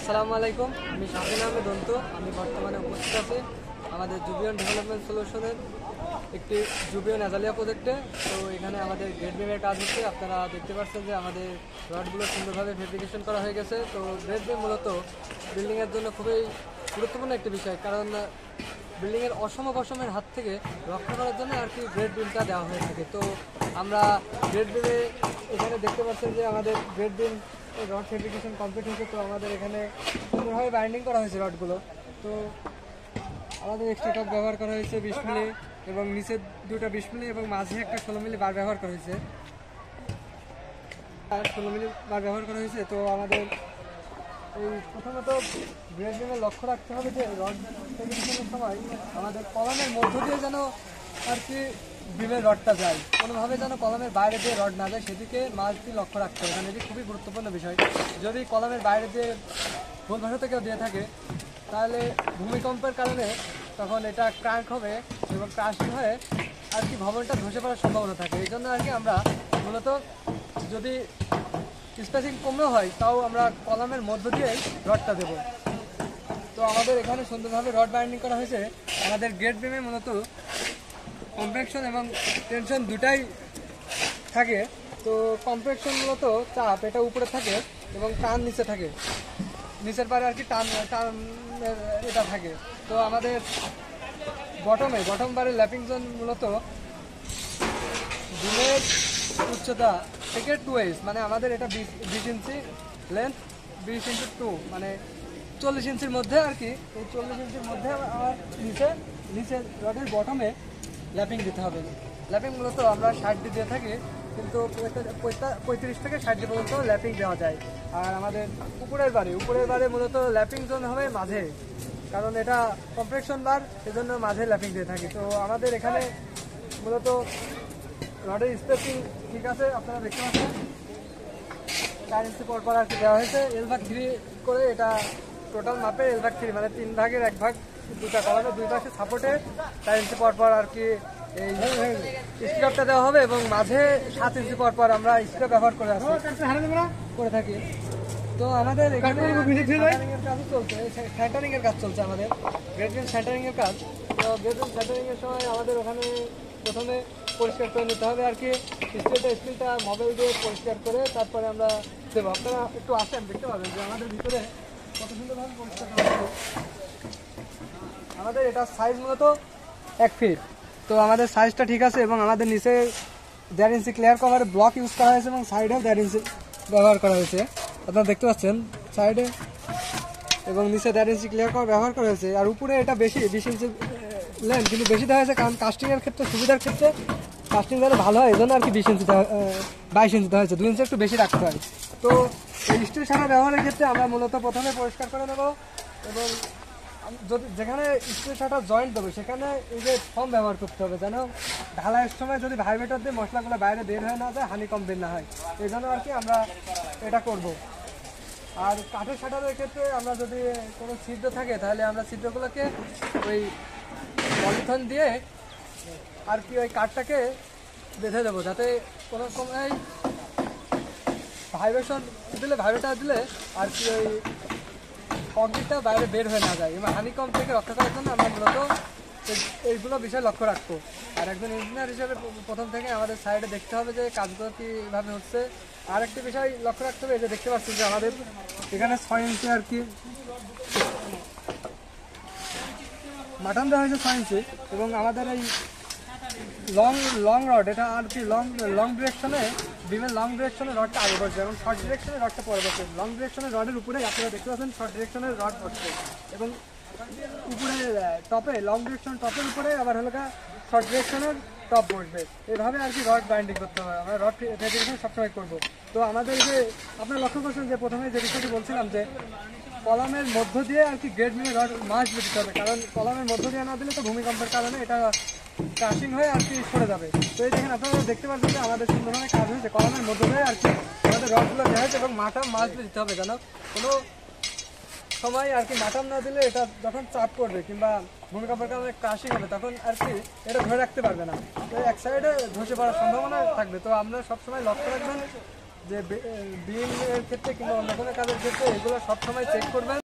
আসসালামু আলাইকুম, আমি শাহিন আহমেদ অন্তু। আমি বর্তমানে উপস্থিত আছি আমাদের জুবিয়ন ডেভেলপমেন্ট সলিউশনের একটি জুবিয়ন অ্যাজালিয়া প্রজেক্টে। তো এখানে আমাদের গ্রেড বিমের কাজ হচ্ছে। আপনারা দেখতে পাচ্ছেন যে আমাদের রডগুলো সুন্দরভাবে ফেব্রিকেশন করা হয়ে গেছে। তো গ্রেড বিম মূলত বিল্ডিংয়ের জন্য খুবই গুরুত্বপূর্ণ একটি বিষয়, কারণ বিল্ডিংয়ের অসময়ের হাত থেকে রক্ষা করার জন্য আর কি গ্রেড বিমটা দেওয়া হয়ে থাকে। তো আমরা গ্রেড বিমে এখানে দেখতে পাচ্ছেন যে আমাদের grade beam rod fabrication complete হয়েছে। তো আমাদের এখানে সুন্দরভাবে বাইন্ডিং করা হয়েছে রডগুলো। তো আমাদের এক্সট্রা টপ ব্যবহার করা হয়েছে 20 মিলি, এবং নিচের দুটো 20 মিলি এবং মাঝে একটা 16 মিলি বার ব্যবহার করা হয়েছে। আর 16 মিলি বার ব্যবহার করা হয়েছে। তো আমাদের এই প্রথমত গ্রেড বিমে লক্ষ্য রাখতে হবে যে রড ফেব্রিকেশনের সময় আমাদের কলামের মধ্য দিয়ে যেন আর কি বিমের রডটা যায়, কোনোভাবে যেন কলামের বাইরে দিয়ে রড না যায়, সেদিকে মাছ দিয়ে লক্ষ্য রাখতে হবে। কারণ এটি খুবই গুরুত্বপূর্ণ বিষয়। যদি কলামের বাইরে দিয়ে ভুলবশত কেউ দিয়ে থাকে, তাহলে ভূমিকম্পের কারণে তখন এটা ক্র্যাক হবে এবং ক্রাশিং হয়ে আর কি ভবনটা ধসে পড়ার সম্ভাবনা থাকে। এই জন্য আর কি আমরা মূলত যদি স্পেসিং কমও হয়, তাও আমরা কলামের মধ্য দিয়েই রডটা দেবো। তো আমাদের এখানে সুন্দরভাবে রড বাইন্ডিং করা হয়েছে। আমাদের গেট বিমে মূলত কম্প্রেকশন এবং টেনশন দুটাই থাকে। তো কম্প্রেকশন মূলত চাপ এটা উপরে থাকে এবং টান নিচে থাকে, নিচের পারে আর কি টান টান এটা থাকে। তো আমাদের বটম বারে ল্যাপিং জোন মূলত বিমের উচ্চতা থেকে 2 মানে আমাদের এটা 20 ইঞ্চি লেন্থ, 20x2 মানে 40 ইঞ্চির মধ্যে আর কি। এই 40 ইঞ্চির মধ্যে আমার নিচে রডের বটমে ল্যাপিং দিতে হবে। ল্যাপিং মূলত আমরা 60 দিয়ে থাকি, কিন্তু 35 থেকে 60 পর্যন্ত ল্যাপিং দেওয়া যায়। আর আমাদের উপরের বারে মূলত ল্যাপিং জোন হবে মাঝে, কারণ এটা কম্প্রেকশন বার, সেজন্য মাঝে ল্যাপিং দিয়ে থাকি। তো আমাদের এখানে মূলত রডের স্পেসিং ঠিক আছে, আপনারা দেখতে পাচ্ছেন 4 ইঞ্চি পর আর কি দেওয়া হয়েছে। L/3 করে এটা টোটাল মাপে L/3 মানে 3 ভাগের 1 ভাগ, দুটা কলামের দুই পাশে সাপোর্টে 4 ইঞ্চি পর আর কি এই স্ক্রাবটা দেওয়া হবে, এবং মাঝে 7 ইঞ্চি পর আমরা স্ক্রাব ব্যবহার করে থাকি। তো আমাদের এখানে সেন্টারিং এর কাজ চলছে, আমাদের গ্রেড বিম সেন্টারিং এর কাজ। তো গ্রেড বিম সেন্টারিং এর সময় আমাদের ওখানে প্রথমে পরিষ্কার করে নিতে হবে আর কি। স্টিলটা মোবাইল দিয়ে পরিষ্কার করে তারপরে আমরা দেবো। আপনারা একটু আসেন, দেখতে পাবেন যে আমাদের ভিতরে কত সুন্দরভাবে পরিষ্কার করা হবে। আমাদের এটা সাইজ মূলত 1 ফিট। তো আমাদের সাইজটা ঠিক আছে, এবং আমাদের নিচে 1.5 ইঞ্চি ক্লিয়ার কভার ব্লক ইউজ করা হয়েছে, এবং সাইডেও 1.5 ইঞ্চি ব্যবহার করা হয়েছে। আপনারা দেখতে পাচ্ছেন সাইডে এবং নিচে 1.5 ইঞ্চি ক্লিয়ার কভার ব্যবহার করা হয়েছে। আর উপরে এটা বেশি 20 ইঞ্চি লেন্থ, কিন্তু বেশি দেওয়া হয়েছে কারণ কাস্টিংয়ের ক্ষেত্রে, সুবিধার ক্ষেত্রে কাস্টিং যারা ভালো হয়, এই জন্য আর কি 22 ইঞ্চি দেওয়া হয়েছে। 2 ইঞ্চি একটু বেশি রাখতে হয়। তো এই স্টিল সারা ব্যবহারের ক্ষেত্রে আমরা মূলত প্রথমে পরিষ্কার করে নেব, এবং যদি যেখানে স্টিল সাটা জয়েন্ট দেবো সেখানে এই যে ফর্ম ব্যবহার করতে হবে, যেন ঢালাইয়ের সময় যদি ভাইব্রেটর দিয়ে মশলাগুলো বাইরে বের হয়ে না যায়, হানি কম বের না হয়, এই জন্য আর কি আমরা এটা করব। আর কাঠের শাটারের ক্ষেত্রে আমরা যদি কোনো ছিদ্র থাকে, তাহলে আমরা ছিদ্রগুলোকে ওই পলিথিন দিয়ে আর কি ওই কাঠটাকে বেঁধে দেবো, যাতে কোনো সময় ভাইব্রেটর দিলে আর কি ওই কংক্রিটটা বাইরে বের হয়ে না যায়, এবং হানিকম থেকে রক্ষা করার জন্য আমরা মূলত এইগুলো বিষয় লক্ষ্য রাখবো। আর একজন ইঞ্জিনিয়ার হিসেবে প্রথম থেকে আমাদের সাইডে দেখতে হবে যে কাজগুলো কীভাবে হচ্ছে। আর একটি বিষয় লক্ষ্য রাখতে হবে, এই যে দেখতে পাচ্ছি যে আমাদের এখানে 6 ইঞ্চি আর কি মাটন দেওয়া হয়েছে 6 ইঞ্চি, এবং আমাদের এই লং রড এটা আর কি লং ডিরেকশনে, বিমের লং ডিরেকশনে রডটা আগে বসবে, এবং শর্ট ডিরেকশনে রডটা পরে বসবে। লং ডিরেকশনের রডের উপরে আপনারা দেখতে পাচ্ছেন শর্ট ডিরেকশনের রড বসবে, এবং উপরে টপে লং ডিরেকশন টপের উপরে আবার হলো শর্ট ডিরেকশনের টপ বসবে। এভাবে আর কি রড বাইন্ডিং করতে হবে, আমরা রড ফেব্রিকেশন সবসময় করবো। তো আমাদের যে আপনারা লক্ষ্য করছেন যে প্রথমে যে বিষয়টি বলছিলাম যে কলামের মধ্য দিয়ে আর কি গ্রেড মিলে রড মাছ দিতে হবে, কারণ কলামের মধ্য দিয়ে না দিলে তো ভূমিকম্পের কারণে এটা ক্রাশিং হয়ে আর কি সরে যাবে। তো এই দেখেন আপনারা দেখতে পাচ্ছেন যে আমাদের সুন্দরভাবে কাজ হয়েছে, কলামের মধ্য দিয়ে আর কি আমাদের রডগুলো দেওয়া হয়েছে, এবং মাছ দিতে হবে, যেন কোনো সময় আর কি মাটাম না দিলে এটা যখন চাপ করবে কিংবা ভূমিকম্পের কারণে ক্রাশিং হবে, তখন আর কি এটা ধরে রাখতে পারবে না, তো এক সাইডে ধসে পড়ার সম্ভাবনা থাকবে। তো আমরা সবসময় লক্ষ্য রাখবেন যে বিল এর ক্ষেত্রে কিংবা অন্য কোনো কাজের ক্ষেত্রে এগুলো সবসময় চেক করবেন।